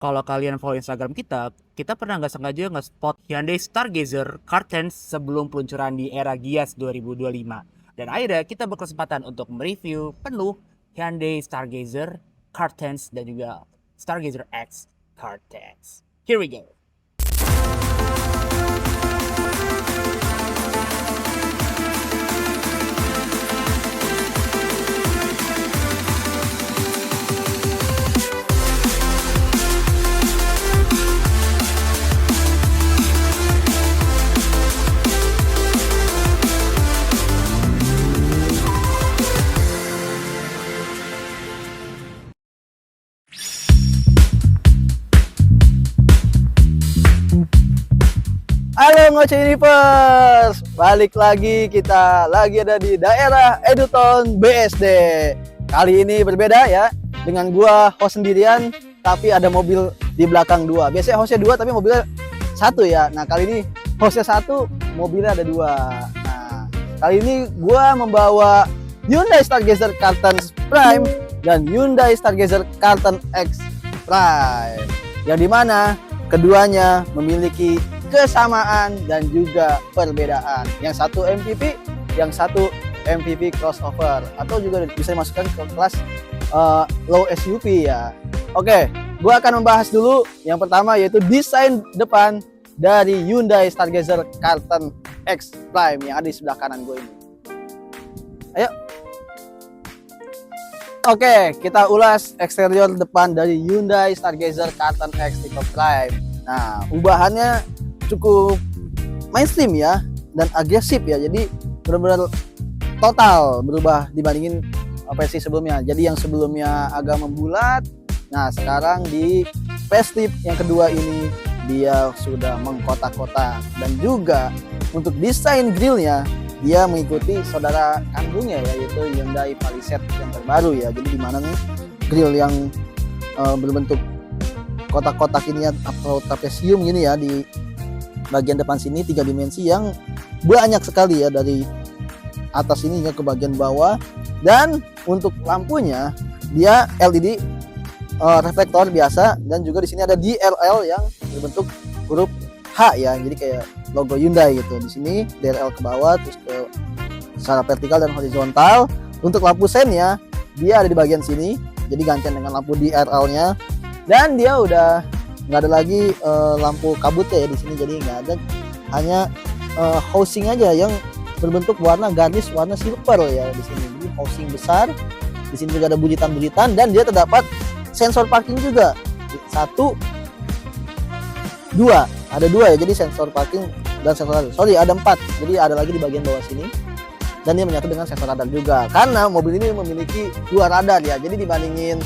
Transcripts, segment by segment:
Kalau kalian follow Instagram kita pernah nggak sengaja nge-spot Hyundai Stargazer Cartens sebelum peluncuran di era Gias 2025. Dan akhirnya kita berkesempatan untuk mereview penuh Hyundai Stargazer Cartens dan juga Stargazer X Cartens. Here we go. Halo Ngoce Universe, balik lagi, kita lagi ada di daerah Eduton BSD. Kali ini berbeda ya, dengan gua host sendirian, tapi ada mobil di belakang dua. Biasanya hostnya dua, tapi mobilnya satu ya. Nah kali ini hostnya satu, mobilnya ada dua. Nah kali ini gua membawa Hyundai Stargazer Cartens Prime dan Hyundai Stargazer Cartens X Prime, yang dimana keduanya memiliki kesamaan dan juga perbedaan. Yang satu MPV, yang satu MPV crossover, atau juga bisa dimasukkan ke kelas low SUV ya. Oke, gua akan membahas dulu yang pertama, yaitu desain depan dari Hyundai Stargazer Cartens X Prime yang ada di sebelah kanan gue ini. Ayo. Oke, kita ulas eksterior depan dari Hyundai Stargazer Cartens X tipe Prime. Nah, ubahannya cukup mainstream ya, dan agresif ya, jadi benar-benar total berubah dibandingin versi sebelumnya. Jadi yang sebelumnya agak membulat, nah sekarang di facelift yang kedua ini dia sudah mengkotak-kotak, dan juga untuk desain grillnya dia mengikuti saudara kandungnya yaitu Hyundai Palisade yang terbaru ya. Jadi dimana nih grill yang berbentuk kotak-kotak ini atau trapesium gini ya, di bagian depan sini 3 dimensi yang banyak sekali ya, dari atas ini ke bagian bawah. Dan untuk lampunya dia LED reflektor biasa, dan juga di sini ada DRL yang berbentuk huruf H ya, jadi kayak logo Hyundai gitu. Di sini DRL ke bawah, terus ke secara vertikal dan horizontal. Untuk lampu sennya dia ada di bagian sini, jadi gantian dengan lampu DRL-nya. Dan dia udah nggak ada lagi lampu kabutnya ya di sini, jadi nggak ada, hanya housing aja yang berbentuk warna garnish warna silver ya di sini. Jadi housing besar, di sini juga ada bujitan-bujitan, dan dia terdapat sensor parking juga, ada dua ya, jadi sensor parking dan sensor radar. Sorry, ada 4, jadi ada lagi di bagian bawah sini, dan dia menyatu dengan sensor radar juga, karena mobil ini memiliki 2 radar ya. Jadi dibandingin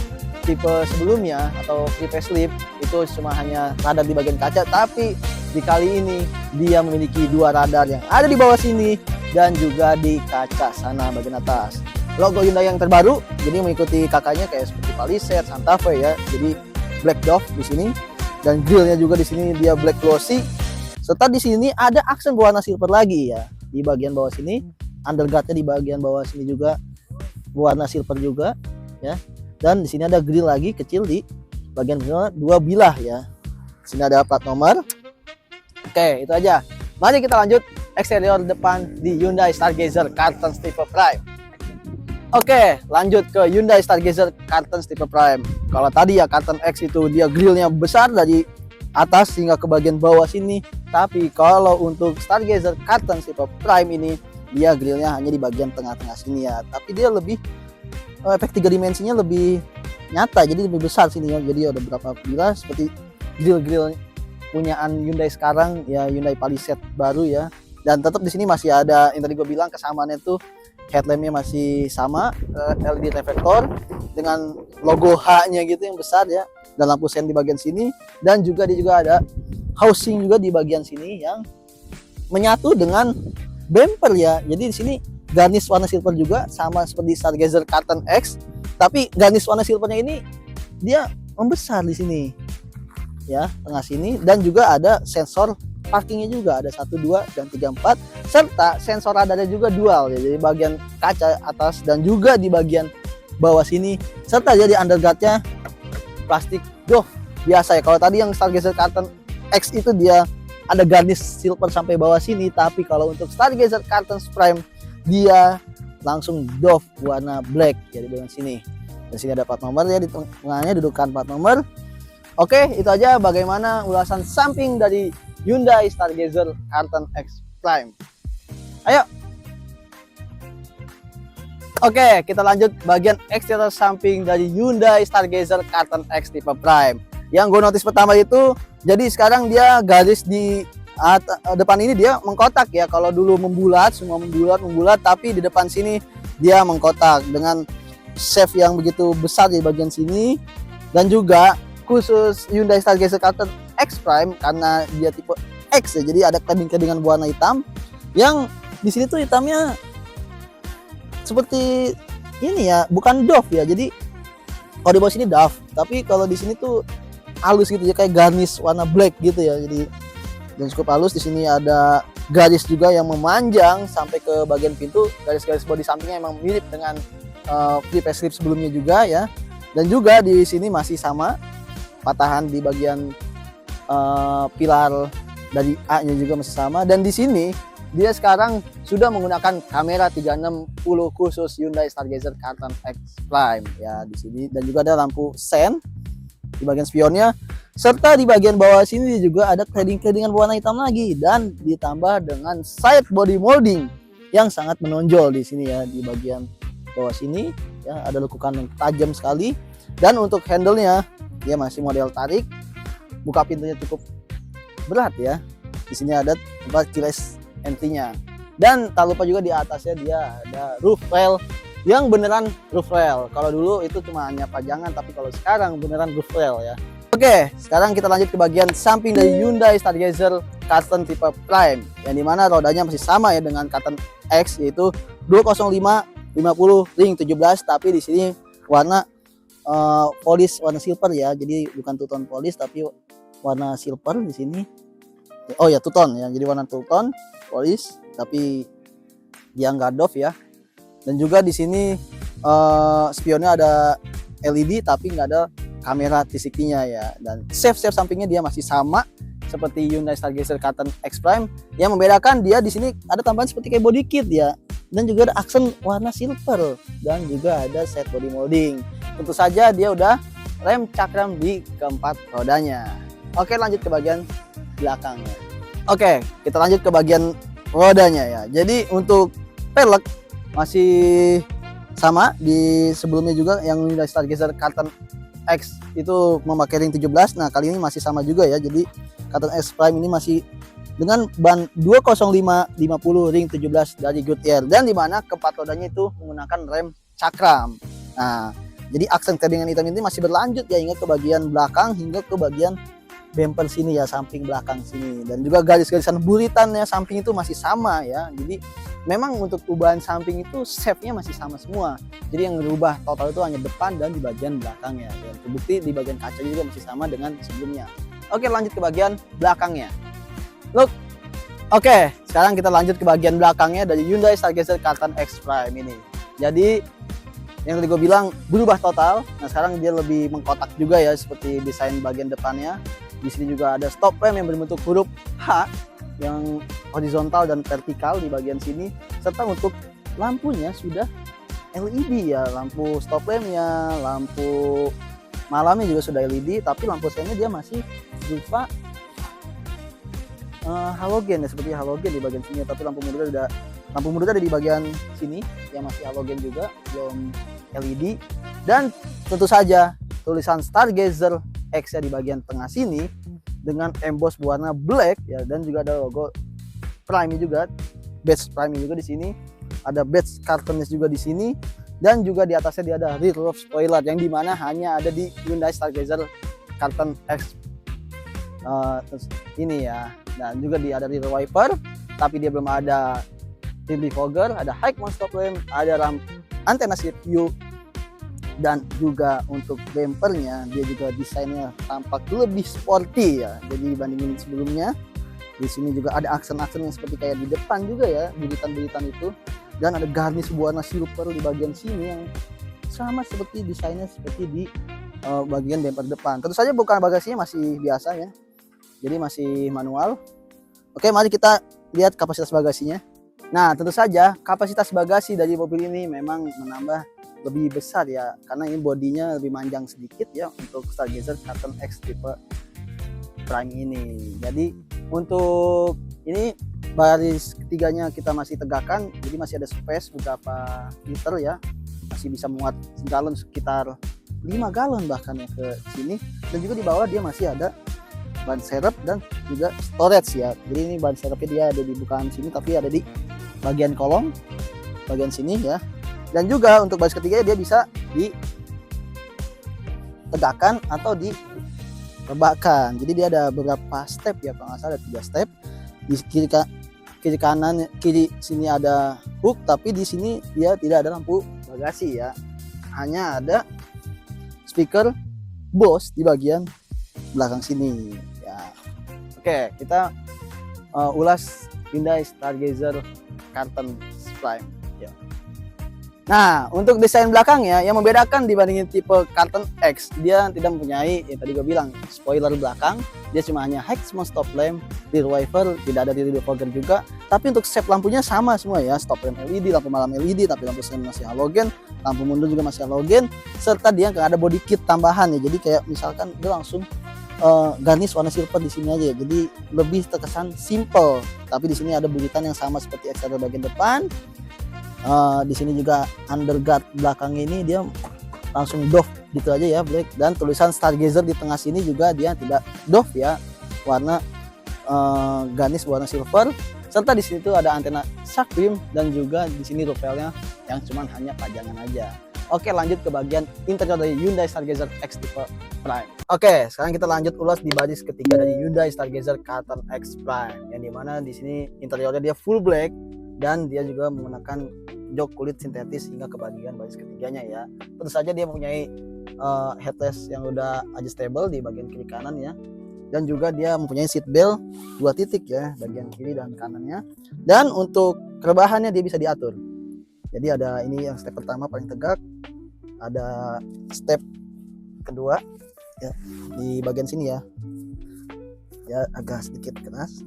tipe sebelumnya atau pre-facelift itu cuma hanya radar di bagian kaca, tapi di kali ini dia memiliki 2 radar yang ada di bawah sini dan juga di kaca sana bagian atas. Logo Hyundai yang terbaru jadi mengikuti kakaknya kayak seperti Palisade, Santa Fe ya. Jadi black dove di sini, dan grillnya juga di sini dia black glossy. Serta di sini ada aksen berwarna silver lagi ya di bagian bawah sini. Underguardnya di bagian bawah sini juga berwarna silver juga ya. Dan di sini ada grill lagi kecil di bagian bawah, 2 bilah ya. Di sini ada plat nomor. Oke, itu aja. Mari kita lanjut eksterior depan di Hyundai Stargazer Cartens tipe Prime. Oke, lanjut ke Hyundai Stargazer Cartens tipe Prime. Kalau tadi ya Cartens X itu dia grillnya besar dari atas hingga ke bagian bawah sini. Tapi kalau untuk Stargazer Cartens tipe Prime ini dia grillnya hanya di bagian tengah-tengah sini ya. Tapi dia lebih efek 3 dimensinya lebih nyata, jadi lebih besar sini ya. Jadi ada beberapa bilah seperti grill-grill punyaan Hyundai sekarang ya, Hyundai Palisade baru ya. Dan tetap di sini masih ada yang tadi gue bilang kesamaannya tuh, headlampnya masih sama, LED reflektor dengan logo H-nya gitu yang besar ya, dan lampu sen di bagian sini. Dan juga dia juga ada housing juga di bagian sini yang menyatu dengan bumper ya. Jadi di sini garnish warna silver juga, sama seperti Stargazer Cartens X, tapi garnish warna silvernya ini dia membesar di sini ya, tengah sini. Dan juga ada sensor parkingnya juga, ada 1, 2, dan 3, 4, serta sensor radarnya juga dual ya, jadi bagian kaca atas dan juga di bagian bawah sini. Serta jadi underguardnya plastik doff biasa ya. Kalau tadi yang Stargazer Carton X itu dia ada garnish silver sampai bawah sini, tapi kalau untuk Stargazer Carton Prime dia langsung doff warna black ya di bagian sini. Dan sini ada plat nomor ya, di tengahnya dudukan plat nomor. Oke, itu aja bagaimana ulasan samping dari Hyundai Stargazer Carton X Prime. Ayo. Oke, kita lanjut bagian eksterior samping dari Hyundai Stargazer Carton X tipe Prime. Yang gue notice pertama itu, jadi sekarang dia garis di depan ini dia mengkotak ya. Kalau dulu membulat, semua membulat, tapi di depan sini dia mengkotak dengan shaft yang begitu besar di bagian sini. Dan juga khusus Hyundai Stargazer Carton X Prime karena dia tipe X ya, jadi ada keding-kedingan warna hitam. Yang di sini tuh hitamnya seperti ini ya, bukan doff ya. Jadi kalau di bawah sini doff, tapi kalau di sini tuh halus gitu ya, kayak garnish warna black gitu ya. Jadi dan cukup halus. Di sini ada garis juga yang memanjang sampai ke bagian pintu. Garis-garis bodi sampingnya emang mirip dengan free facelift sebelumnya juga ya. Dan juga di sini masih sama patahan di bagian pilar dari A-nya juga masih sama. Dan di sini dia sekarang sudah menggunakan kamera 360 khusus Hyundai Stargazer Carton X Prime ya di sini. Dan juga ada lampu sen di bagian spionnya, serta di bagian bawah sini juga ada cladding-claddingan warna hitam lagi, dan ditambah dengan side body molding yang sangat menonjol di sini ya. Di bagian bawah sini ya ada lekukan yang tajam sekali. Dan untuk handle-nya dia masih model tarik, buka pintunya cukup berat ya. Di sini ada tempat keyless entry-nya. Dan tak lupa juga di atasnya dia ada roof rail yang beneran roof rail. Kalau dulu itu cuma hanya pajangan, tapi kalau sekarang beneran roof rail ya. Oke, sekarang kita lanjut ke bagian samping dari Hyundai Stargazer Carton tipe Prime, yang dimana rodanya masih sama ya dengan Carton X, yaitu 205 50 ring 17, tapi di sini warna polish warna silver ya. Jadi bukan two tone polish tapi warna silver di sini. Oh ya, two tone ya. Jadi warna two tone polish, tapi dia nggak doff ya. Dan juga di sini spionnya ada LED tapi nggak ada kamera 360-nya ya. Dan shaft sampingnya dia masih sama seperti Hyundai Stargazer Carton X Prime. Yang membedakan dia di sini ada tambahan seperti kayak body kit ya. Dan juga ada aksen warna silver, dan juga ada set body molding. Tentu saja dia udah rem cakram di keempat rodanya. Oke, lanjut ke bagian belakangnya. Oke, kita lanjut ke bagian rodanya ya. Jadi untuk pelek masih sama di sebelumnya juga, yang Hyundai Stargazer Carton X itu memakai ring 17. Nah, kali ini masih sama juga ya. Jadi Carton X Prime ini masih dengan ban 205 50 ring 17 dari Goodyear, dan dimana keempat rodanya itu menggunakan rem cakram. Nah, jadi aksen claddingan hitam ini masih berlanjut ya hingga ke bagian belakang, hingga ke bagian bumper sini ya, samping belakang sini. Dan juga garis-garisan buritannya samping itu masih sama ya. Jadi memang untuk perubahan samping itu shape-nya masih sama semua. Jadi yang berubah total itu hanya depan dan di bagian belakangnya. Dan terbukti di bagian kaca juga masih sama dengan sebelumnya. Oke, lanjut ke bagian belakangnya. Look. Oke, sekarang kita lanjut ke bagian belakangnya dari Hyundai Stargazer Carton X Prime ini. Jadi yang tadi gue bilang berubah total. Nah, sekarang dia lebih mengkotak juga ya, seperti desain bagian depannya. Di sini juga ada stop lamp yang berbentuk huruf H yang horizontal dan vertikal di bagian sini, serta untuk lampunya sudah LED ya. Lampu stop lampnya, lampu malamnya juga sudah LED, tapi lampu sennya dia masih berupa halogen ya, seperti halogen di bagian sini. Tapi lampu mundur ada di bagian sini yang masih halogen juga, belum LED. Dan tentu saja tulisan Stargazer X ya di bagian tengah sini dengan emboss warna black ya, dan juga ada logo Prime juga, badge Prime juga di sini. Ada badge Cartonnya juga di sini, dan juga di atasnya dia ada rear roof spoiler yang dimana hanya ada di Hyundai Stargazer Carton X ini ya. Dan juga dia ada rear wiper, tapi dia belum ada rear defogger, ada high mount stop lamp, ada antena street view. Dan juga untuk bumpernya dia juga desainnya tampak lebih sporty ya. Jadi dibandingin sebelumnya, di sini juga ada aksen-aksen yang seperti kayak di depan juga ya, buritan-buritan itu. Dan ada garnish warna silver di bagian sini yang sama seperti desainnya seperti di bagian bumper depan. Tentu saja bukan bagasinya masih biasa ya, jadi masih manual. Oke, mari kita lihat kapasitas bagasinya. Nah, tentu saja kapasitas bagasi dari mobil ini memang menambah lebih besar ya, karena ini bodinya lebih manjang sedikit ya untuk Stargazer Karten X tipe Prime ini. Jadi untuk ini baris ketiganya kita masih tegakkan, jadi masih ada space beberapa liter ya, masih bisa muat galon sekitar 5 galon bahkan ya ke sini. Dan juga di bawah dia masih ada ban serep dan juga storage ya. Jadi ini ban serepnya dia ada di bukan sini tapi ada di bagian kolong bagian sini ya. Dan juga untuk baris ketiga dia bisa ditegakkan atau direbakkan. Jadi dia ada beberapa step ya, kalau nggak salah ada 3 step. Di kiri kanan kiri sini ada hook, tapi di sini dia tidak ada lampu bagasi ya. Hanya ada speaker Bose di bagian belakang sini ya. Oke, kita ulas Hyundai Stargazer Karten Prime ya. Nah, untuk desain belakangnya yang membedakan dibandingin tipe Karten X, dia tidak mempunyai yang tadi gue bilang spoiler belakang. Dia cuma hanya Hexmon stop lamp, rear wiper, tidak ada rear defogger juga. Tapi untuk shape lampunya sama semua ya, stop lamp LED, lampu malam LED, tapi lampu sen masih halogen, lampu mundur juga masih halogen, serta dia nggak ada body kit tambahan ya. Jadi kayak misalkan dia langsung garnish warna silver di sini aja ya. Jadi lebih terkesan simple. Tapi di sini ada buritan yang sama seperti exterior bagian depan. Di sini juga underguard belakang ini dia langsung doff gitu aja ya, black, dan tulisan Stargazer di tengah sini juga dia tidak doff ya, warna garnish warna silver, serta di sini tuh ada antena shark beam dan juga di sini rupelnya yang cuman hanya pajangan aja. Oke, lanjut ke bagian interior dari Hyundai Stargazer X tipe Prime. Oke, sekarang kita lanjut ulas di baris ketiga dari Hyundai Stargazer Karten X Prime, yang dimana di sini interiornya dia full black dan dia juga menggunakan jok kulit sintetis hingga ke bagian baris ketiganya ya. Tentu saja dia mempunyai headrest yang udah adjustable di bagian kiri kanan ya, dan juga dia mempunyai seat belt 2 titik ya, bagian kiri dan kanannya. Dan untuk rebahannya dia bisa diatur. Jadi ada ini yang step pertama paling tegak, ada step kedua ya di bagian sini ya, agak sedikit keras.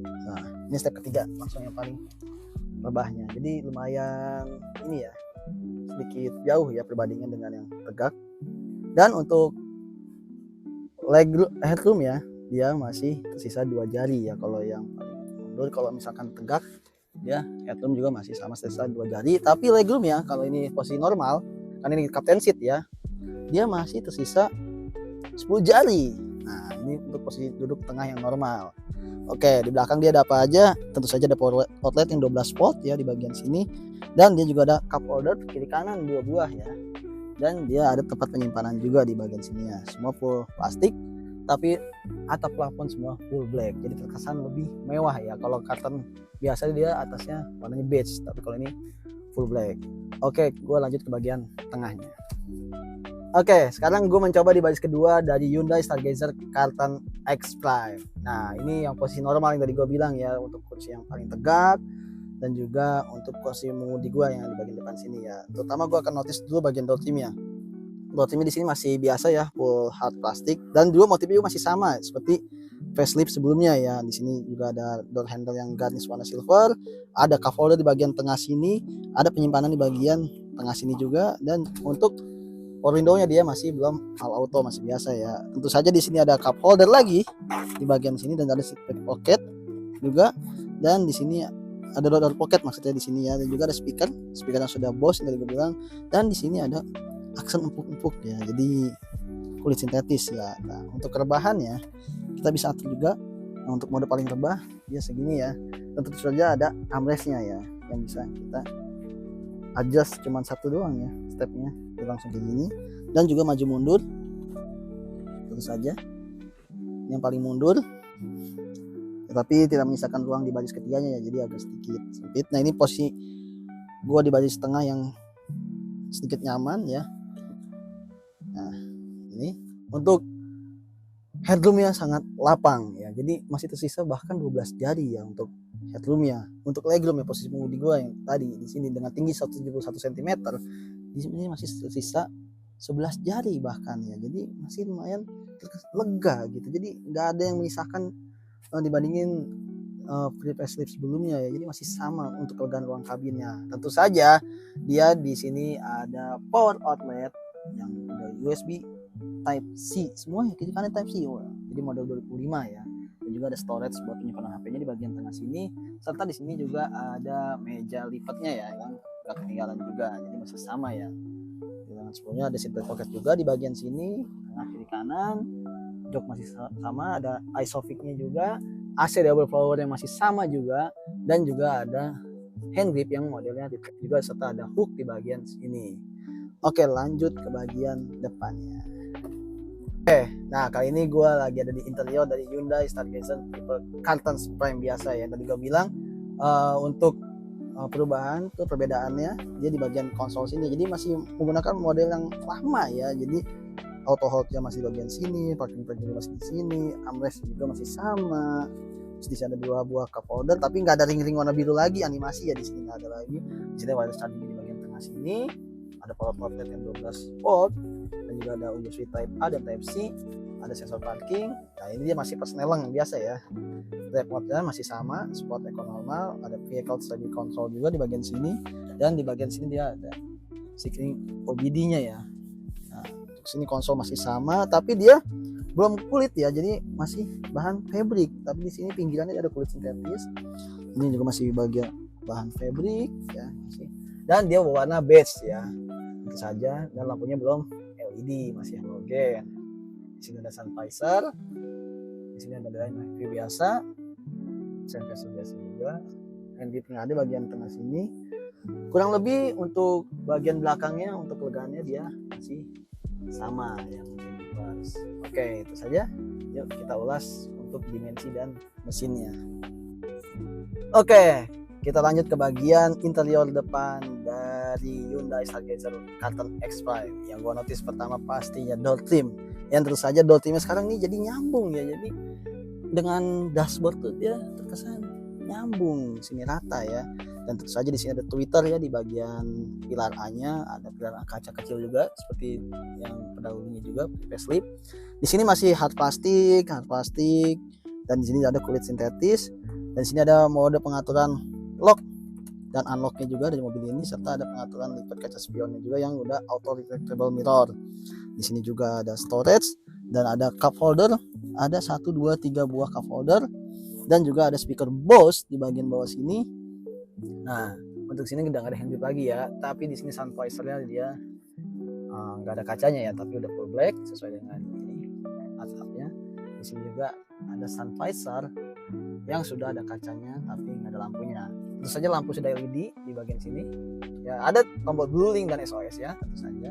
Nah, ini step ketiga langsung yang paling rebahnya. Jadi lumayan ini ya, sedikit jauh ya perbandingan dengan yang tegak. Dan untuk headroom ya, dia masih tersisa 2 jari ya kalau yang mundur. Kalau misalkan tegak dia headroom juga masih sama tersisa 2 jari. Tapi legroom ya, kalau ini posisi normal, kan ini captain seat ya, dia masih tersisa 10 jari. Nah, ini untuk posisi duduk tengah yang normal. Oke, di belakang dia ada apa aja? Tentu saja ada power outlet yang 12 volt ya di bagian sini, dan dia juga ada cup holder kiri kanan 2 buah ya, dan dia ada tempat penyimpanan juga di bagian sini ya. Semua full plastik, tapi atap plafon semua full black, jadi terkesan lebih mewah ya. Kalau Karten biasa dia atasnya warnanya beige, tapi kalau ini full black. Oke, gue lanjut ke bagian tengahnya. Oke, sekarang gue mencoba di baris kedua dari Hyundai Stargazer Karten X Prime. Nah, ini yang posisi normal yang tadi gue bilang ya, untuk kursi yang paling tegak dan juga untuk kursi mengemudi gue yang di bagian depan sini ya. Terutama gue akan notice dulu bagian door trimnya. Door trimnya di sini masih biasa ya, full hard plastik, dan juga motifnya juga masih sama seperti facelift sebelumnya ya. Di sini juga ada door handle yang garnish warna silver, ada cup holder di bagian tengah sini, ada penyimpanan di bagian tengah sini juga, dan untuk power window-nya dia masih belum all auto, masih biasa ya. Tentu saja di sini ada cup holder lagi di bagian sini, dan ada seat pocket juga, dan di sini ada door pocket maksudnya di sini ya, dan juga ada speaker yang sudah Bose yang tadi gue bilang, dan di sini ada aksen empuk-empuk ya, jadi kulit sintetis ya. Nah, untuk rebahannya kita bisa atur juga. Nah, untuk mode paling rebah dia segini ya, dan tentu saja ada armrestnya ya yang bisa kita adjust, cuman satu doang ya stepnya, dia langsung kayak gini. Dan juga maju mundur tentu saja yang paling mundur, tetapi tidak menyisakan ruang di baris ketiganya ya, jadi agak sedikit sempit. Nah, ini posisi gua di baris tengah yang sedikit nyaman ya. Nah, ini untuk headroomnya sangat lapang ya, jadi masih tersisa bahkan 12 jari ya untuk headroomnya. Untuk legroom ya, posisi pengemudi gue yang tadi di sini dengan tinggi 171 cm, di sini masih tersisa 11 jari bahkan ya. Jadi masih lumayan lega gitu. Jadi nggak ada yang menyisahkan dibandingin free facelift sebelumnya ya. Jadi masih sama untuk kelegaan ruang kabinnya. Tentu saja dia di sini ada power outlet yang udah USB Type C semuanya, kiri kanan Type C. Jadi model 2005 ya. Dan juga ada storage buat penyimpanan HP-nya di bagian tengah sini. Serta di sini juga ada meja lipatnya ya, yang nggak ketinggalan juga. Jadi masih sama ya. Dengan sebelumnya ada seat belt pocket juga di bagian sini, tengah kiri kanan. Jok masih sama, ada isofix-nya juga. AC double flower yang masih sama juga, dan juga ada hand grip yang modelnya juga, serta ada hook di bagian sini. Oke, lanjut ke bagian depannya. Nah kali ini gue lagi ada di interior dari Hyundai Stargazer tipe Cartons Prime biasa ya. Tadi gue bilang untuk perubahan ke perbedaannya dia di bagian konsol sini. Jadi masih menggunakan model yang lama ya. Jadi auto hold-nya masih di bagian sini, parking brake juga masih di sini, armrest juga masih sama. Terus di sini ada 2 buah cup holder, tapi nggak ada ring-ring warna biru lagi, animasi ya di sini nggak ada lagi. Di sini wireless charging di bagian tengah sini, ada power outlet yang 12 volt, dan juga ada USB Type A dan Type C, ada sensor parking. Nah ini dia masih persneleng biasa ya. Drive mode-nya masih sama, sport eco normal, ada vehicle stability control juga di bagian sini, dan di bagian sini dia ada screen OBD-nya ya. Nah, untuk sini konsol masih sama, tapi dia belum kulit ya, jadi masih bahan fabric. Tapi di sini pinggirannya ada kulit sintetis. Ini juga masih bagian bahan fabric ya, masih. Dan dia berwarna beige ya, itu saja. Dan lampunya belum LED, masih halogen. Di sini ada sun visor, di sini ada dynamic view biasa, sun visor biasa juga. Dan di tengah ada bagian tengah sini. Kurang lebih untuk bagian belakangnya, untuk kelegaannya dia masih sama yang bebas. Oke, itu saja. Yuk kita ulas untuk dimensi dan mesinnya. Oke, kita lanjut ke bagian interior depan dari Hyundai Stargazer Carton X Prime. Yang gua notice pertama pastinya door trim. Yang terus saja door trimnya sekarang nih jadi nyambung ya. Jadi dengan dashboard tuh dia terkesan nyambung sini rata ya. Dan tentu saja di sini ada tweeter ya di bagian pilar A-nya, ada pilar A kaca kecil juga seperti yang pendahulunya juga facelift. Di sini masih hard plastik, dan di sini ada kulit sintetis. Dan di sini ada mode pengaturan lock dan unlocknya juga dari mobil ini, serta ada pengaturan lipat kaca spionnya juga yang udah auto retractable mirror. Di sini juga ada storage dan ada cup holder, ada 1, 2, 3 buah cup holder, dan juga ada speaker Bose di bagian bawah sini. Nah, untuk sini udah nggak ada hand grip lagi ya, tapi di sini sun visor-nya dia nggak ada kacanya ya, tapi udah full black sesuai dengan ini atapnya. Di sini juga ada sun visor yang sudah ada kacanya tapi nggak ada lampunya. Tentu saja lampu sudah LED di bagian sini. Ya, ada tombol blueling dan SOS ya, tentu saja.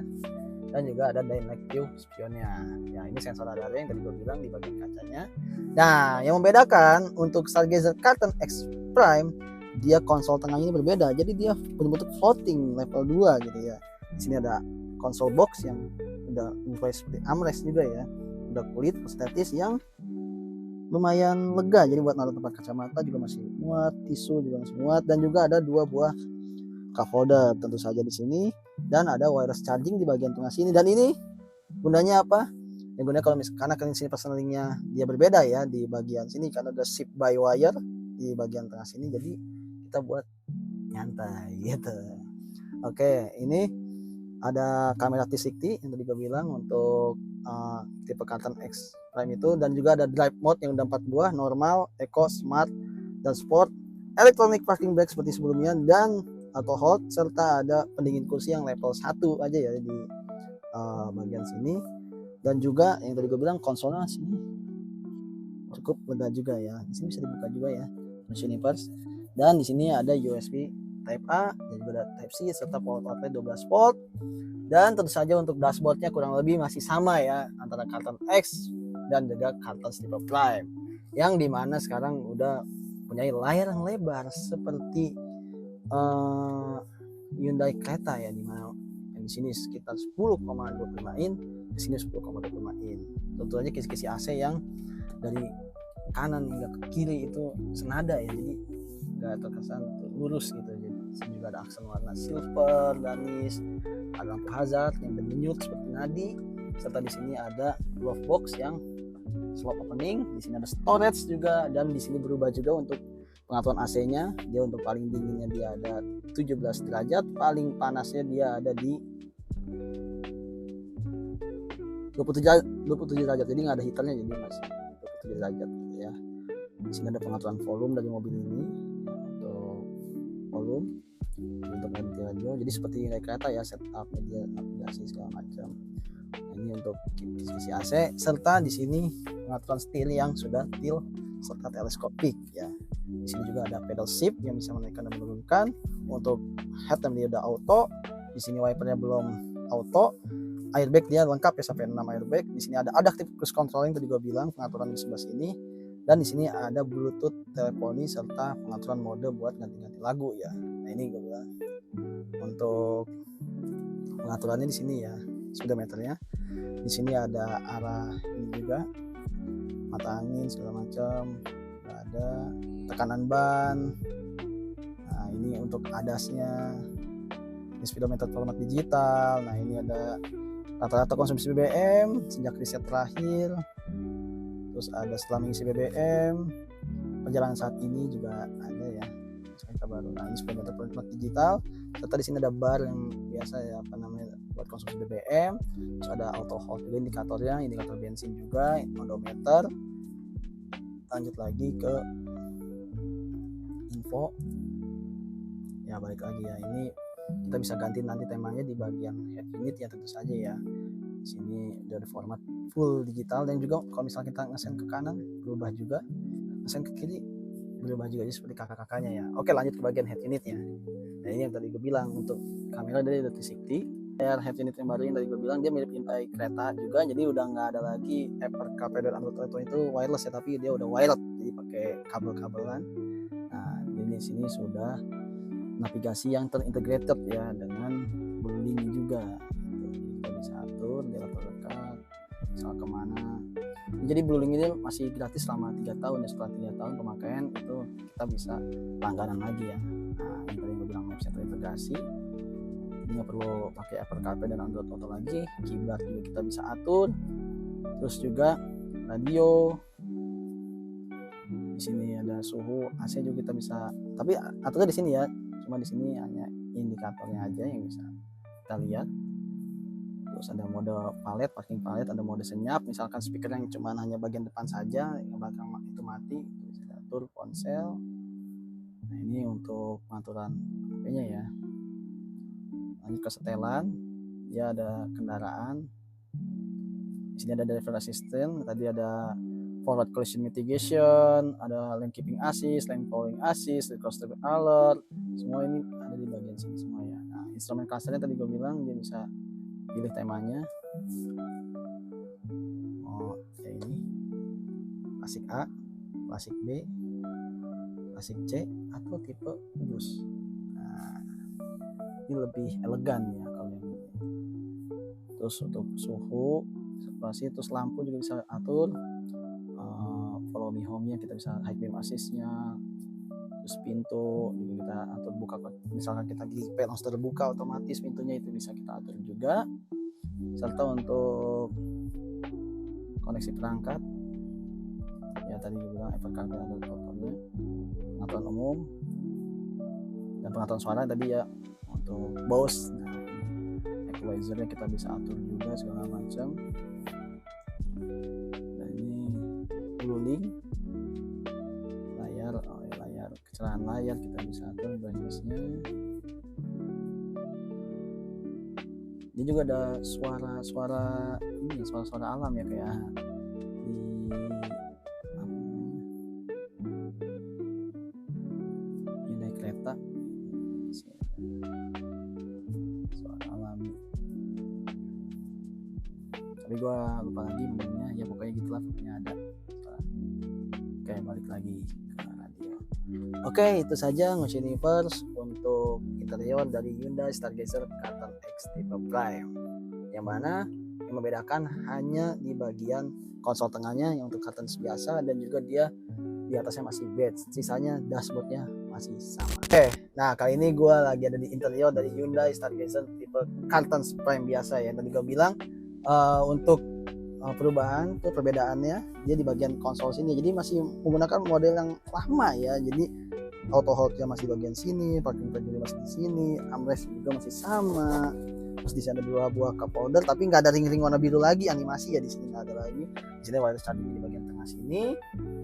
Dan juga ada dynamic view spionnya. Ya, ini sensor radar yang tadi gue bilang di bagian kacanya. Nah, yang membedakan untuk Stargazer Carton X Prime, dia konsol tengahnya ini berbeda. Jadi dia berbentuk floating level 2 gitu ya. Di sini ada konsol box yang udah seperti armrest juga ya. Udah kulit sintetis yang lumayan lega. Jadi buat naruh tempat kacamata juga masih muat, tisu juga masih muat, dan juga ada 2 buah cup holder tentu saja di sini, dan ada wireless charging di bagian tengah sini. Dan ini gunanya apa? Yang gunanya kalau karena kalian sini personalingnya dia berbeda ya di bagian sini, karena ada shift by wire di bagian tengah sini, jadi kita buat nyantai gitu. Oke, ini ada kamera 360 yang tadi gue bilang untuk tipe Carton X Prime itu, dan juga ada drive mode yang udah 4 buah, normal, eco, smart, dan sport, electronic parking brake seperti sebelumnya, dan auto hold, serta ada pendingin kursi yang level 1 aja ya di bagian sini. Dan juga yang tadi gue bilang konsolnya sini cukup lega juga ya. Di sini bisa dibuka juga ya, Universe. Dan di sini ada USB Type A dan juga ada Type C serta power outlet 12 volt. Dan tentu saja untuk dashboardnya kurang lebih masih sama ya antara Carton X dan juga Carton Slipper Prime, yang dimana sekarang udah punya layar yang lebar seperti Hyundai Creta ya, dimana yang di sini sekitar 10,25 in, di sini 10,25 in. Tentu aja kisi-kisi AC yang dari kanan hingga ke kiri itu senada ya, jadi nggak terkesan lurus gitu. Jadi sini juga ada aksen warna silver, garnish, ada lampu hazard yang berdenyut seperti nadi, serta di sini ada glove box yang slot opening. Di sini ada storage juga, dan di sini berubah juga untuk pengaturan AC-nya. Dia untuk paling dinginnya dia ada 17 derajat, paling panasnya dia ada di 27 derajat. Jadi nggak ada heaternya, jadi masih 27 derajat gitu ya. Di sini ada pengaturan volume dari mobil ini untuk volume, untuk ganti radio. Jadi seperti naik kereta ya, setup media navigasi segala macam. Nah, ini untuk sisi AC, serta di sini pengaturan setir yang sudah tilt serta teleskopik ya. Di sini juga ada pedal shift yang bisa menaikkan dan menurunkan. Untuk headlamp dia udah auto. Di sini wipernya belum auto. Airbag dia lengkap ya, sampai 6 airbag. Di sini ada adaptive cruise control yang tadi gue bilang, pengaturan di sebelah sini. Dan di sini ada Bluetooth teleponi serta pengaturan mode buat ganti-ganti lagu ya. Nah ini gue bilang untuk pengaturannya di sini ya, speedometernya. Di sini ada arah ini juga, mata angin segala macam. Ada tekanan ban. Nah ini untuk ADAS-nya. Ini speedometer format digital. Nah ini ada rata-rata konsumsi BBM sejak riset terakhir. Terus ada setelah mengisi BBM, perjalanan saat ini juga ada ya. Kita baru. Nah ini speedometer format digital. Serta di sini ada bar yang biasa ya, apa namanya, buat konsumsi BBM. Terus ada auto hold juga indikatornya, indikator bensin juga, odometer. Lanjut lagi ke info. Ya balik lagi ya, ini kita bisa ganti nanti temanya di bagian head unit ya, tentu saja ya. Di sini udah ada format full digital, dan juga kalau misalnya kita ngesen ke kanan berubah juga, ngesen ke kiri berubah juga, jadi seperti kakak-kakaknya ya. Oke, lanjut ke bagian head unitnya. Nah ini yang tadi gue bilang, untuk kamera dari 360. Head unit yang baru yang tadi gue bilang dia mirip Hyundai kereta juga, jadi udah nggak ada lagi Apple CarPlay dan Android Auto itu wireless ya, tapi dia udah wired, jadi pakai kabel-kabelan. Nah ini sini sudah navigasi yang terintegrated ya dengan Bluelink juga. Kita bisa atur dia terdekat, misal kemana. Jadi Bluelink ini masih gratis selama 3 tahun ya. Setelah 3 tahun pemakaian itu kita bisa langganan lagi ya. Nah ini tadi gue bilang Maps-nya terintegrasi. Nggak perlu pakai Apple CarPlay dan Android Auto lagi. Kiblat juga kita bisa atur. Terus juga radio. Di sini ada suhu, AC juga kita bisa. Tapi aturnya di sini ya. Cuma di sini hanya indikatornya aja yang bisa kita lihat. Terus ada mode palet, parking palet, ada mode senyap. Misalkan speaker yang cuma hanya bagian depan saja, yang belakang itu mati, bisa atur ponsel. Nah ini untuk pengaturan HP-nya ya. Lanjut ke setelan, dia ada kendaraan. Di sini ada driver assistant, tadi ada forward collision mitigation, ada lane keeping assist, lane following assist, coaster alert, semua ini ada di bagian sini semua ya. Nah instrumen clusternya tadi gue bilang dia bisa pilih temanya. Oh ya ini klasik A, klasik B, klasik C, atau tipe bus. Ini lebih elegan ya kalau ini. Terus untuk suhu, saturasi, terus lampu juga bisa atur. Follow me home-nya kita bisa high beam assist-nya. Terus pintu juga kita atur buka, misalkan kita di peron terbuka otomatis pintunya itu bisa kita atur juga. Serta untuk koneksi perangkat ya tadi gue bilang Apple CarPlay dan Android Auto-nya, pengaturan umum dan pengaturan suara tadi ya. Untuk Bose, nah equalizernya kita bisa atur juga segala macam. Dan ini Bluelink layar, layar kecerahan layar kita bisa atur brightness-nya. Ini juga ada suara ini, suara alam ya, kayak di naik kereta. Tapi gue lupa lagi namanya ya, pokoknya gitulah, pokoknya ada. Oke, balik lagi ke radio. Oke, itu saja Ngoce Universe untuk interior dari Hyundai Stargazer Kartan X tipe Prime, yang mana yang membedakan hanya di bagian konsol tengahnya yang untuk Kartan biasa, dan juga dia di atasnya masih badge, sisanya dashboardnya masih sama. Oke, nah kali ini gue lagi ada di interior dari Hyundai Stargazer tipe Kartan Prime biasa ya. Tadi gue bilang Untuk perubahan tuh perbedaannya dia di bagian konsol sini, jadi masih menggunakan model yang lama ya. Jadi auto hold-nya masih bagian sini, parking brake juga masih di sini, armrest juga masih sama. Terus di sana 2 buah cup holder tapi nggak ada ring-ring warna biru lagi, animasi ya di sini nggak ada lagi. Di sini wireless charging di bagian tengah sini,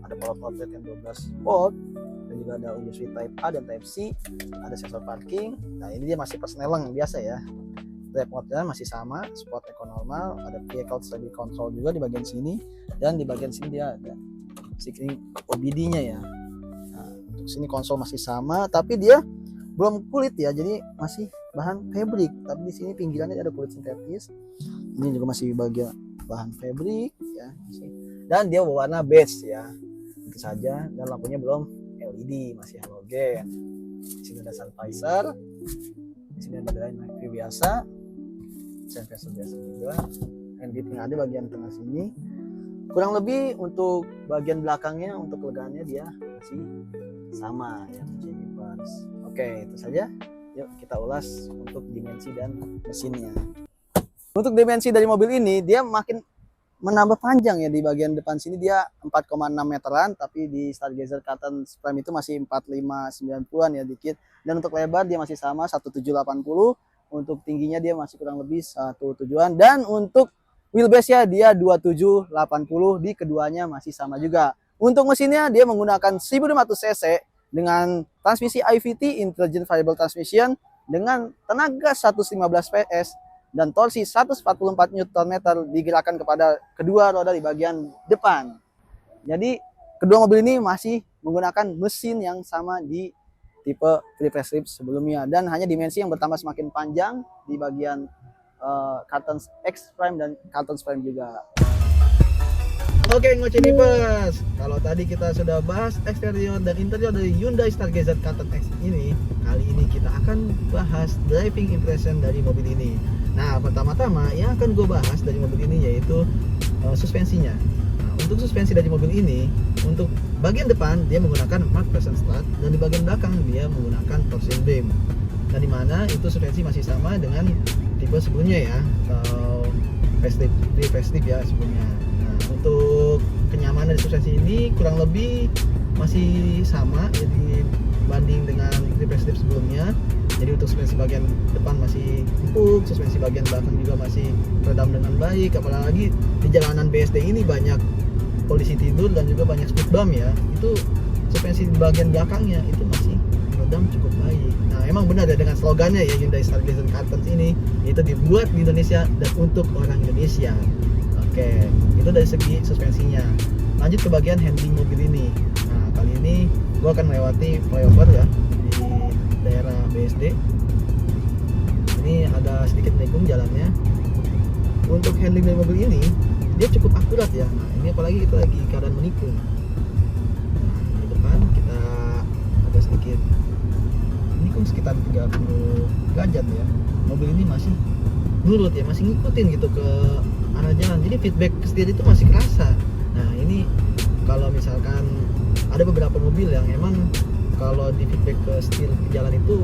ada power outlet yang 12 volt, dan juga ada USB Type A dan Type C, ada sensor parking. Nah ini dia masih persneleng biasa ya. Drive mode-nya masih sama, sport eco normal, ada vehicle stability control juga di bagian sini, dan di bagian sini dia ada screen OBD-nya ya. Nah, untuk sini konsol masih sama, tapi dia belum kulit ya, jadi masih bahan fabric. Tapi di sini pinggirannya ada kulit sintetis. Ini juga masih bagian bahan fabric ya, dan dia berwarna beige ya, itu saja. Dan lampunya belum LED, masih halogen. Di sini ada sun visor, di sini ada dynamic view biasa, sensor biasa juga, handbrake ada bagian tengah sini. Kurang lebih untuk bagian belakangnya, untuk legaannya dia masih sama ya, Jennifer's. Oke, itu saja. Yuk kita ulas untuk dimensi dan mesinnya. Untuk dimensi dari mobil ini dia makin menambah panjang ya. Di bagian depan sini dia 4,6 meteran, tapi di Stargazer Curtain Frame itu masih 45-90an ya dikit. Dan untuk lebar dia masih sama 1780. Untuk tingginya dia masih kurang lebih 17-an, dan untuk wheelbase ya dia 2780, di keduanya masih sama juga. Untuk mesinnya dia menggunakan 1500 cc dengan transmisi IVT Intelligent Variable Transmission dengan tenaga 115 PS dan torsi 144 Nm digerakkan kepada kedua roda di bagian depan. Jadi kedua mobil ini masih menggunakan mesin yang sama di tipe 3 facelift sebelumnya, dan hanya dimensi yang bertambah semakin panjang di bagian Curtain X Prime dan Curtain Prime juga. Oke, Ngocenipers, kalau tadi kita sudah bahas eksterior dan interior dari Hyundai Stargazer Curtain X ini, kali ini kita akan bahas driving impression dari mobil ini. Nah, pertama-tama yang akan gue bahas dari mobil ini yaitu suspensinya. Nah, untuk suspensi dari mobil ini, untuk bagian depan dia menggunakan Mark Preston Strut, dan di bagian belakang dia menggunakan torsion beam. Dan di mana itu suspensi masih sama dengan tipe sebelumnya ya, facelift ya sebelumnya. Untuk kenyamanan dari suspensi ini kurang lebih masih sama ya dibanding dengan facelift sebelumnya. Jadi untuk suspensi bagian depan masih empuk, suspensi bagian belakang juga masih redam dengan baik. Apalagi di jalanan BSD ini banyak polisi tidur dan juga banyak speed bump ya, itu suspensi di bagian belakangnya itu masih redam cukup baik. Nah emang benar ya dengan slogannya ya Hyundai Stargazer Curtain ini, itu dibuat di Indonesia dan untuk orang Indonesia. Oke, itu dari segi suspensinya. Lanjut ke bagian handling mobil ini. Nah, kali ini gue akan melewati flyover ya di daerah BSD. Ini ada sedikit menikung jalannya. Untuk handling dari mobil ini, dia cukup akurat ya. Nah, ini apalagi kita lagi keadaan menikung. Nah, di depan kita ada sedikit menikung sekitar 30 derajat ya. Mobil ini masih nurut ya, masih ngikutin gitu ke arah jalan, jadi feedback ke setir itu masih kerasa. Nah ini kalau misalkan ada beberapa mobil yang emang kalau di feedback ke setir di jalan itu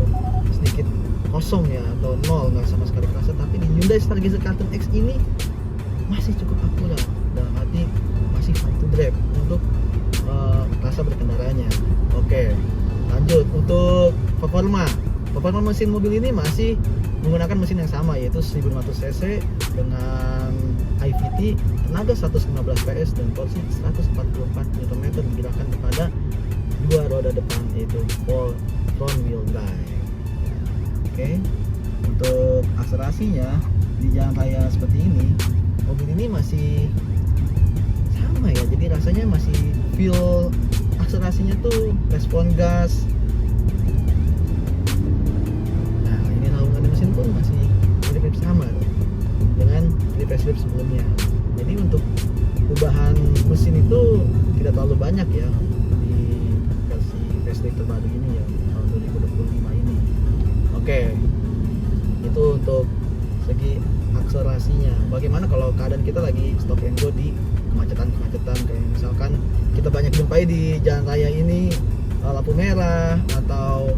sedikit kosong ya atau nol, nggak sama sekali kerasa, tapi di Hyundai Stargazer Curtain X ini masih cukup akurat, dalam arti masih fun to drive untuk rasa berkendaranya. Oke, lanjut untuk performa mesin mobil ini masih menggunakan mesin yang sama, yaitu 1500 cc dengan IVT, tenaga 115 PS dan torsi 144 Nm digerakkan kepada dua roda depan, yaitu front wheel drive. Oke, untuk akselerasinya di jalan raya seperti ini, mobil ini masih sama ya, jadi rasanya masih feel akselerasinya tuh respon gas. Mesin pun masih mirip sama dengan di facelift sebelumnya. Jadi untuk perubahan mesin itu tidak terlalu banyak ya di versi facelift terbaru ini ya, tahun 2025 ini. Oke, itu untuk segi akselerasinya. Bagaimana kalau keadaan kita lagi stop and go di kemacetan kayak misalkan kita banyak jumpai di jalan raya ini lampu merah atau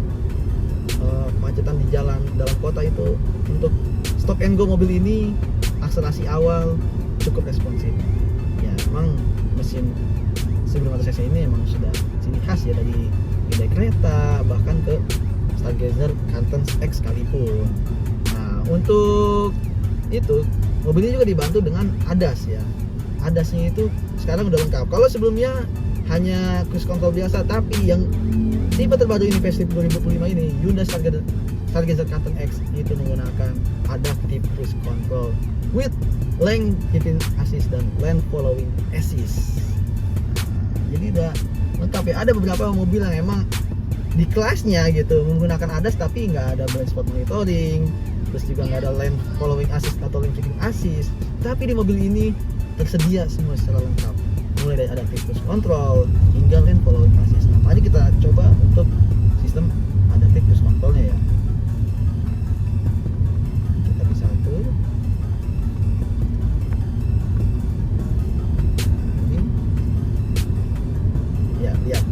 kemacetan di jalan dalam kota, itu untuk stop and go mobil ini akselerasi awal cukup responsif. Ya emang mesin 1500 cc ini emang sudah ciri khas ya dari Hyundai Creta bahkan ke Stargazer Cartens X sekalipun. Nah untuk itu mobil ini juga dibantu dengan ADAS ya. ADAS-nya itu sekarang udah lengkap. Kalau sebelumnya hanya cruise control biasa, tapi yang tipe terbaru ini facelift 2025 ini Hyundai Stargazer Cartens X itu menggunakan adaptive cruise control with lane keeping assist dan lane following assist. Jadi udah lengkap ya. Ada beberapa mobil yang emang di kelasnya gitu menggunakan ADAS tapi nggak ada blind spot monitoring, terus juga nggak ada lane following assist atau lane keeping assist. Tapi di mobil ini tersedia semua secara lengkap, mulai dari adaptive cruise control hingga lane following assist. Nah, mari kita coba untuk sistem adaptive cruise controlnya ya. Kita bisa atur ini ya, lihat.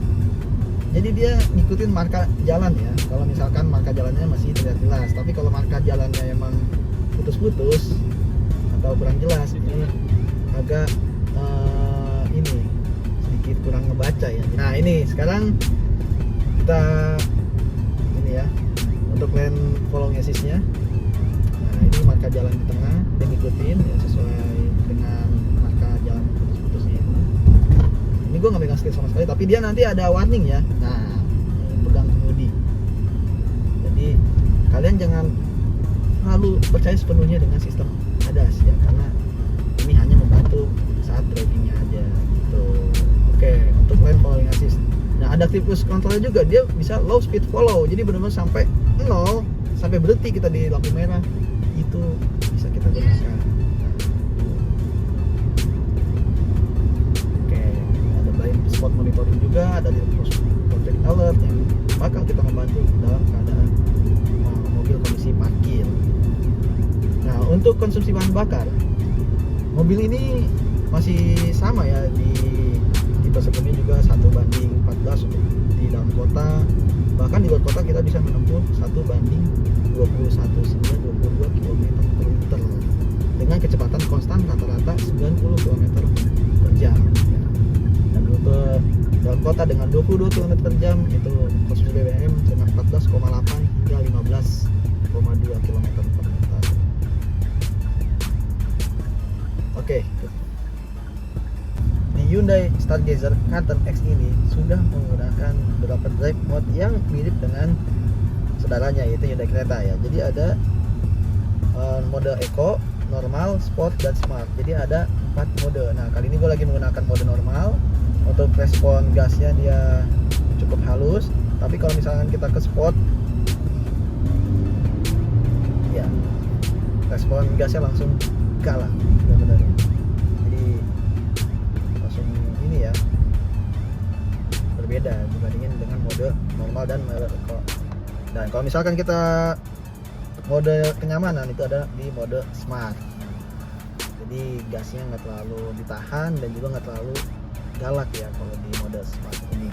Jadi dia ngikutin marka jalan ya. Kalau misalkan marka jalannya masih terlihat jelas, tapi kalau marka jalannya emang putus-putus atau kurang jelas, ini agak ini sedikit kurang ngebaca ya. Nah ini sekarang kita ini ya untuk lane following assist-nya. Nah ini marka jalan di tengah, dia ngikutin ya sesuai dengan marka jalan putus-putusnya ini. Ini gue nggak megang skill sama sekali, tapi dia nanti ada warning ya. Nah pegang kemudi. Jadi kalian jangan terlalu percaya sepenuhnya dengan sistem ADAS ya, karena ini hanya membantu saat drivingnya aja gitu. Oke, untuk lane following assist. Nah, adaptive cruise control juga dia bisa low speed follow. Jadi benar-benar sampai 0 sampai berhenti kita di lampu merah itu bisa kita gunakan. Oke, ada blind spot monitoring juga, ada traffic alert yang bakal kita membantu dalam keadaan mobil kondisi parkir. Nah, untuk konsumsi bahan bakar mobil ini masih sama ya, di tipe sebelumnya juga 1:14 untuk di dalam kota, bahkan di luar kota kita bisa menempuh 1:21 km per liter dengan kecepatan konstan rata-rata 90 km per jam ya. Dan rute dalam kota dengan 22 km per jam itu konsumsi BBM dengan 14,8 hingga 15,2 km per liter. Oke, di Hyundai Stargazer Cartens X ini sudah menggunakan beberapa drive mode yang mirip dengan saudaranya yaitu Hyundai Creta ya. Jadi ada mode Eco, normal, sport, dan smart. Jadi ada 4 mode. Nah kali ini gue lagi menggunakan mode normal. Untuk respon gasnya dia cukup halus. Tapi kalau misalkan kita ke sport, ya respon gasnya langsung kalah, benar-benar. Jadi langsung ini ya berbeda dibandingin dengan mode normal dan mode Eco. Dan kalau misalkan kita mode kenyamanan itu ada di mode smart. Jadi gasnya nggak terlalu ditahan dan juga nggak terlalu galak ya kalau di mode smart ini.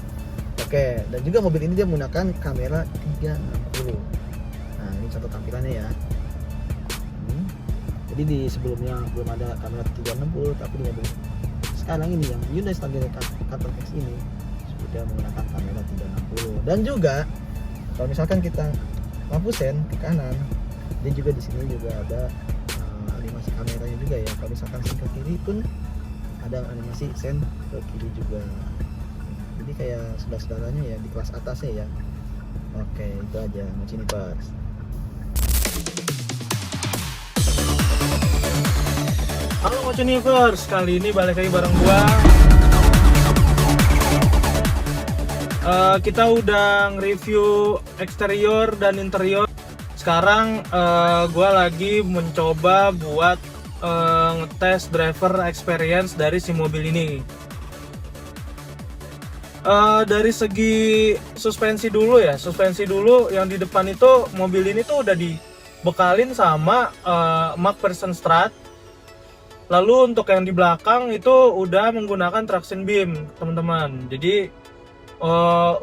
Oke, dan juga mobil ini dia menggunakan kamera 360. Nah ini contoh tampilannya ya. Jadi di sebelumnya belum ada kamera 360, tapi di mobil sekarang ini yang Hyundai Stargazer Cartens X ini sudah menggunakan kamera 360. Dan juga kalau misalkan kita lampu sen ke kanan, dia juga di sini juga ada animasi kameranya juga ya. Kalau misalkan sen ke kiri pun ada animasi sen ke kiri juga. Jadi kayak saudara-saudaranya ya di kelas atasnya ya. Oke, itu aja Mocinipers. Halo Motionivers, kali ini balik lagi bareng gua. Kita udah nge-review eksterior dan interior. Sekarang gua lagi mencoba buat ngetes driver experience dari si mobil ini. Dari segi suspensi dulu ya, suspensi dulu yang di depan itu mobil ini tuh udah dibekalin sama MacPherson Strut. Lalu untuk yang di belakang itu udah menggunakan traction beam, teman-teman. Jadi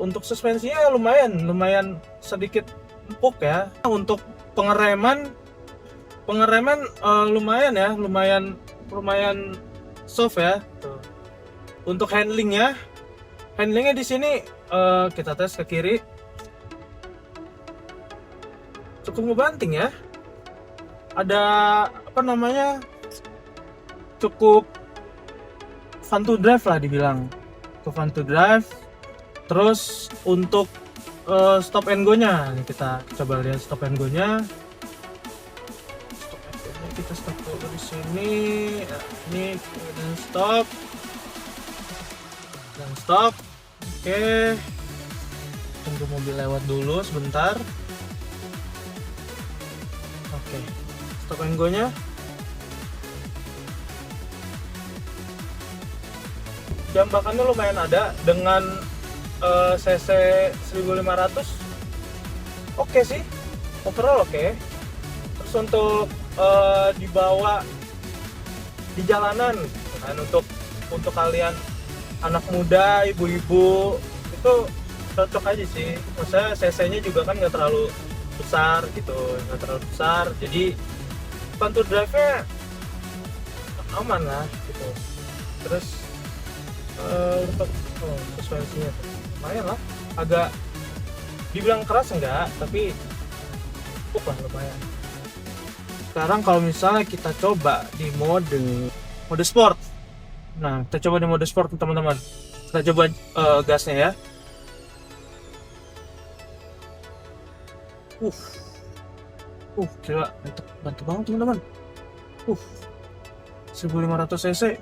untuk suspensinya lumayan sedikit empuk ya. Untuk pengereman pengereman lumayan ya, lumayan soft ya. Tuh. Untuk handlingnya di sini kita tes ke kiri, cukup ngebanting ya. Ada apa namanya, cukup fun to drive lah dibilang, cukup fun to drive. Terus untuk stop and go nya nih, kita coba lihat stop and go nya. Kita stop dulu di sini. Nah, ini dan stop. Oke, tunggu mobil lewat dulu sebentar. Oke, stop and go nya. Jam bakannya lumayan ada dengan cc 1500. Oke sih, overall oke. Terus untuk dibawa di jalanan kan, untuk kalian anak muda, ibu-ibu itu cocok aja sih. Maksudnya cc-nya juga kan nggak terlalu besar gitu, jadi fun to drive-nya aman lah gitu. Terus untuk suspensinya lumayan lah, agak dibilang keras enggak, tapi empuk lah, lumayan. Sekarang kalau misalnya kita coba di mode sport. Nah, kita coba di mode sport teman-teman. Kita coba gasnya ya. Gila, mantap banget teman-teman. 1500 cc.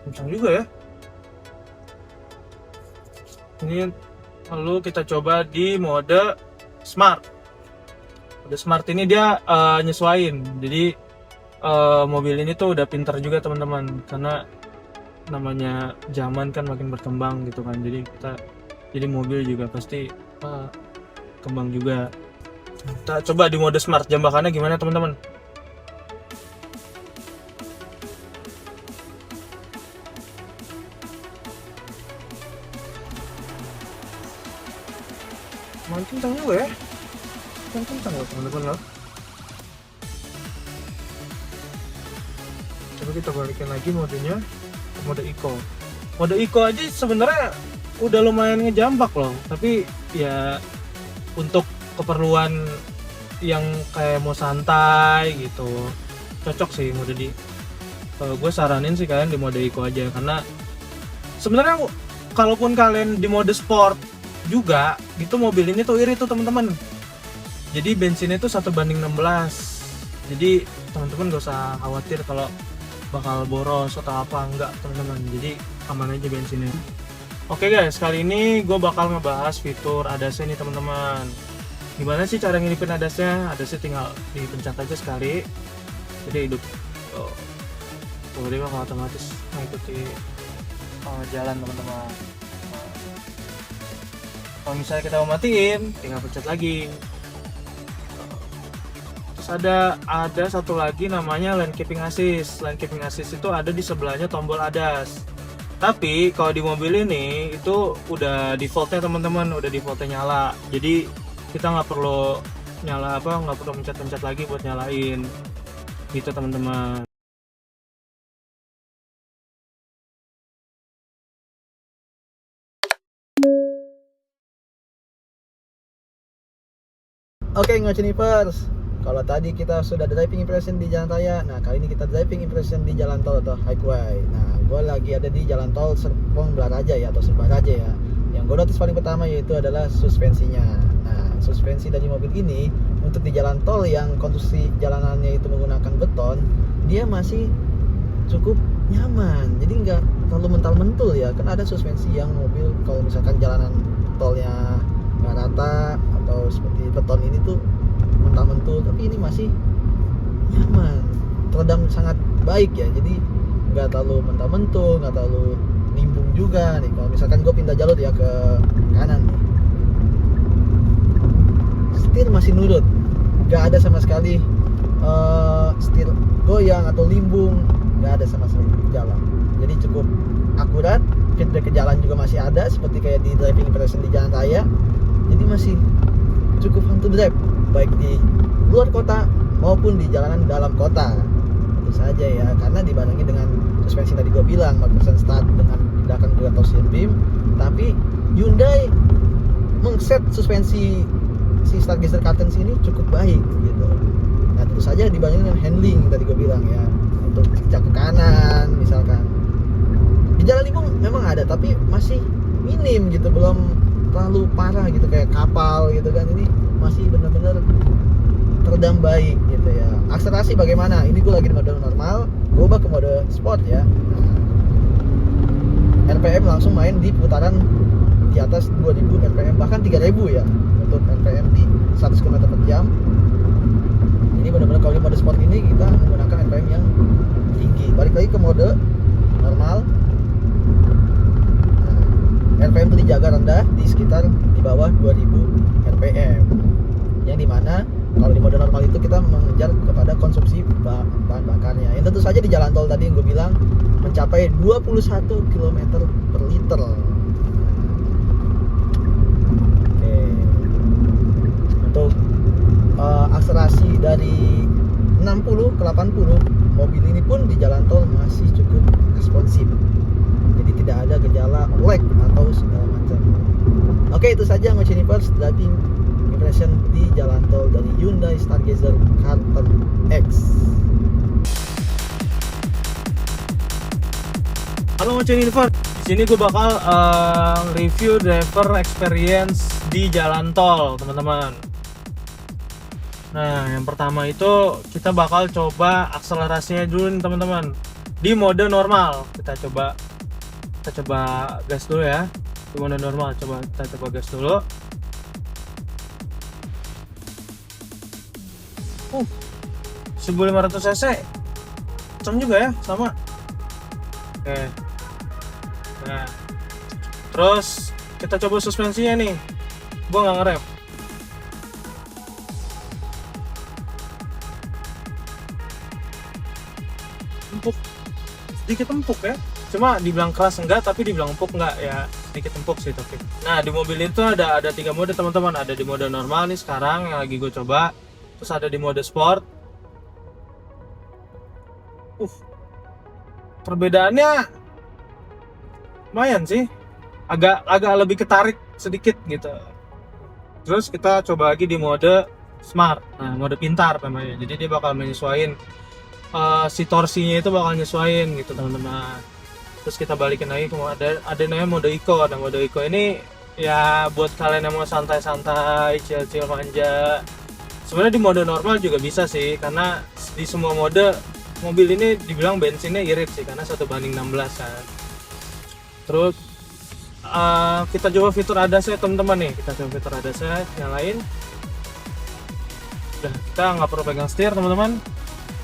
Kencang juga ya. Ini lalu kita coba di mode smart. Mode smart ini dia nyesuaiin. Jadi mobil ini tuh udah pintar juga teman-teman, karena namanya zaman kan makin berkembang gitu kan. Jadi mobil juga pasti kembang juga. Kita coba di mode smart, jambakannya gimana teman-teman? Makin kencang juga ya. Kencang loh teman-teman loh. Coba kita balikin lagi modenya ke mode eco. Mode eco aja sebenarnya udah lumayan ngejambak loh, tapi ya untuk keperluan yang kayak mau santai gitu cocok sih mode di. Gue saranin sih kalian di mode eco aja, karena sebenarnya kalaupun kalian di mode sport juga gitu, mobil ini tuh irit tuh teman-teman. Jadi bensinnya tuh 1:16. Jadi teman-teman gak usah khawatir kalau bakal boros atau apa, enggak teman-teman. Jadi aman aja bensinnya. Oke guys, kali ini gue bakal ngebahas fitur ADAS nih teman-teman. Gimana sih cara ngidupin ADAS-nya? ADAS-nya tinggal dipencet aja sekali, jadi hidup. Dia bakal otomatis mengikuti jalan teman-teman. Kalau misalnya kita mau matiin, tinggal pencet lagi. Terus ada satu lagi namanya lane keeping assist. Lane keeping assist itu ada di sebelahnya tombol ADAS. Tapi kalau di mobil ini itu udah defaultnya teman-teman, udah defaultnya nyala. Jadi kita nggak perlu nggak perlu pencet-pencet lagi buat nyalain. Gitu teman-teman. Oke, Ngocinipers. Kalau tadi kita sudah driving impression di jalan raya, nah kali ini kita driving impression di jalan tol atau highway. Nah, gue lagi ada di jalan tol Serpong Blaraja ya, atau Serbaraja ya. Yang gue notice paling pertama yaitu adalah suspensinya. Nah, suspensi dari mobil ini untuk di jalan tol yang konstruksi jalanannya itu menggunakan beton, dia masih cukup nyaman. Jadi nggak terlalu mental-mentul ya. Kan ada suspensi yang mobil kalau misalkan jalanan tolnya nggak rata atau seperti beton ini tuh mental-mentul, tapi ini masih nyaman, teredam sangat baik ya. Jadi nggak terlalu mental-mentul, nggak terlalu nimbung juga nih. Kalau misalkan gue pindah jalur ya ke kanan nih, setir masih nurut, nggak ada sama sekali setir goyang atau limbung, nggak ada sama sekali di jalan. Jadi cukup akurat. Feedback ke jalan juga masih ada seperti kayak di driving impression di jalan raya. Jadi masih cukup fun to drive. baik di luar kota maupun di jalanan dalam kota. Tentu saja ya, karena dibarengi dengan suspensi tadi gue bilang, McPherson start dengan tindakan gear torsion beam, tapi Hyundai mengset suspensi si Stargazer Cartens ini cukup baik gitu. Nah tentu saja dibandingkan dengan handling tadi gue bilang ya, untuk cek ke kanan misalkan. Gejala limbung memang ada tapi masih minim gitu, belum terlalu parah gitu kayak kapal gitu kan. Ini masih benar-benar teredam baik gitu ya. Akselerasi bagaimana? Ini gue lagi di mode normal, gue ubah ke mode sport ya. Nah, RPM langsung main di putaran di atas 2000 RPM, bahkan 3000 ya untuk RPM di 100 km per jam. Jadi benar-benar kalau di mode sport ini kita menggunakan RPM yang tinggi. Balik lagi ke mode normal. Nah, RPM itu dijaga rendah di sekitar di bawah 2000 RPM. Yang dimana kalau di mode normal itu kita mengejar kepada konsumsi bahan bakarnya. Yang tentu saja di jalan tol tadi yang gue bilang mencapai 21 km per liter. Untuk akselerasi dari 60 ke 80, mobil ini pun di jalan tol masih cukup responsif. Jadi tidak ada gejala lag atau segala macam. Oke, itu saja Motionivers driving impression di jalan tol dari Hyundai Stargazer Carten X. Halo Motionivers, di sini gue bakal review driver experience di jalan tol, teman-teman. Nah, yang pertama itu kita bakal coba akselerasinya dulu nih, teman-teman. Di mode normal, kita coba gas dulu ya. Di mode normal, kita coba gas dulu. 1500 cc, kenceng juga ya, sama. Oke. Nah, terus kita coba suspensinya nih. Gua nggak ngerem. Sedikit empuk ya, cuma dibilang keras enggak, tapi dibilang empuk enggak ya, sedikit empuk sih tapi. Nah, di mobil itu ada 3 mode, teman-teman. Ada di mode normal nih sekarang yang lagi gue coba, terus ada di mode sport. Perbedaannya lumayan sih, agak lebih ketarik sedikit gitu. Terus kita coba lagi di mode smart, nah mode pintar namanya. Jadi dia bakal menyesuaikan si torsinya itu bakal nyesuaiin gitu, teman-teman. Terus kita balikin lagi ke ada namanya mode eco. Nah, mode eco ini ya buat kalian yang mau santai-santai, chill-chill manja. Sebenarnya di mode normal juga bisa sih, karena di semua mode mobil ini dibilang bensinnya irit sih, karena 1:16 kan. Terus kita coba fitur ADAS-nya, teman-teman nih. Kita coba fitur ADAS-nya, nyalain. Udah, kita nggak perlu pegang setir, teman-teman.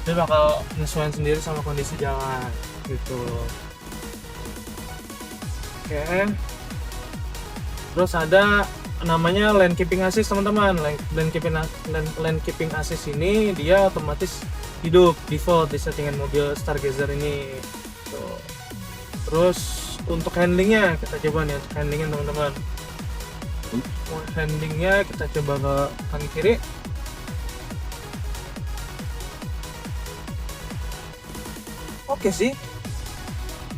Dia bakal nyesuaiin sendiri sama kondisi jalan gitu. Oke. Terus ada namanya lane keeping assist, teman-teman. Lane keeping assist ini dia otomatis hidup default di settingan mobil Stargazer ini. Tuh. Terus untuk handlingnya kita coba nih, untuk handlingnya teman-teman. Handlingnya kita coba ke kanan kiri. Oke sih,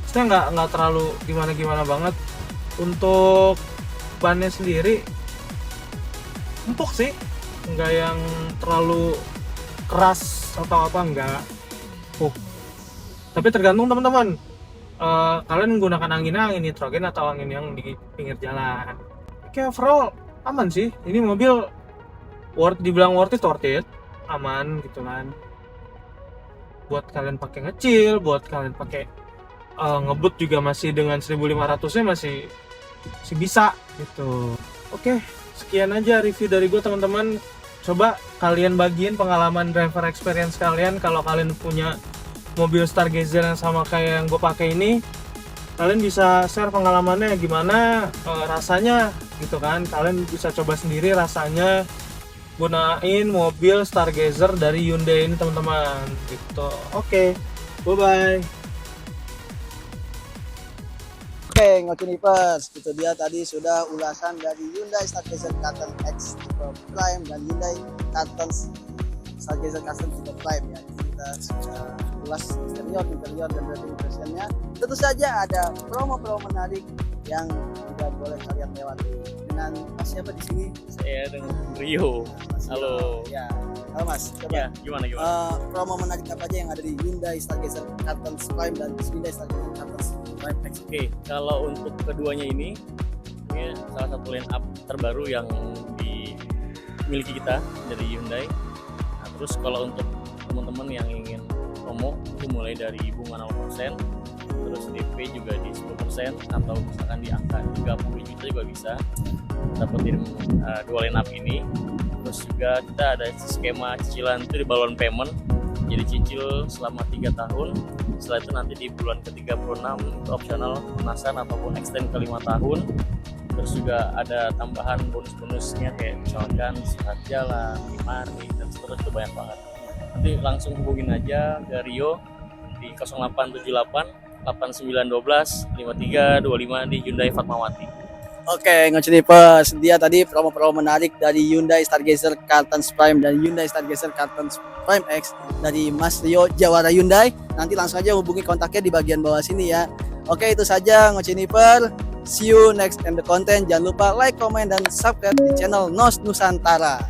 saya nggak terlalu gimana banget. Untuk bannya sendiri empuk sih, nggak yang terlalu keras atau apa, nggak empuk. Tapi tergantung teman-teman, kalian menggunakan angin nitrogen atau angin yang di pinggir jalan. Oke, overall aman sih. Ini mobil dibilang worth it, aman gitu kan. Buat kalian pakai ngecil, buat kalian pakai ngebut juga masih dengan 1500-nya masih bisa gitu. Oke, sekian aja review dari gue, teman-teman. Coba kalian bagiin pengalaman driver experience kalian kalau kalian punya mobil Stargazer yang sama kayak yang gue pakai ini. Kalian bisa share pengalamannya gimana rasanya gitu kan. Kalian bisa coba sendiri rasanya gunain mobil Stargazer dari Hyundai ini, teman-teman gitu. Oke, bye bye. Oke, Ngocinivers, itu dia tadi sudah ulasan dari Hyundai Stargazer Carten X Prime dan Hyundai Cartons Stargazer Custom Super Prime ya. Kita sudah ulas interior dan rating impressionnya. Tentu saja ada promo-promo menarik yang tidak boleh kalian lewati. Dengan Mas siapa di sini? Saya dengan Rio. Mas Halo. Ya, halo Mas. Coba. Ya, gimana? Promo menarik apa aja yang ada di Hyundai Stargazer Cartons Prime dan Hyundai Stargazer Cartons Prime X? Oke, kalau untuk keduanya ini salah satu line up terbaru yang dimiliki kita dari Hyundai. Nah, terus kalau untuk teman-teman yang ingin promo itu mulai dari bunga 0%, terus DP juga di 10% atau misalkan di angka 30 juta juga bisa dapetin dua line up ini. Terus juga kita ada skema cicilan itu di balon payment, jadi cicil selama 3 tahun. Setelah itu nanti di bulan ke-36 itu opsional lunasan ataupun extend ke 5 tahun. Terus juga ada tambahan bonus-bonusnya kayak misalkan surat jalan, imari, dan seterusnya, itu banyak banget. Nanti langsung hubungin aja ke Rio di 0878 8912 5325 di Hyundai Fatmawati. Oke, Ngocenipers, dia tadi promo-promo menarik dari Hyundai Stargazer Cartons Prime dan Hyundai Stargazer Cartons Prime X dari Mas Rio Jawara Hyundai. Nanti langsung aja hubungi kontaknya di bagian bawah sini ya. Oke, itu saja Ngoceniper. See you next in the content. Jangan lupa like, comment, dan subscribe di channel Nos Nusantara.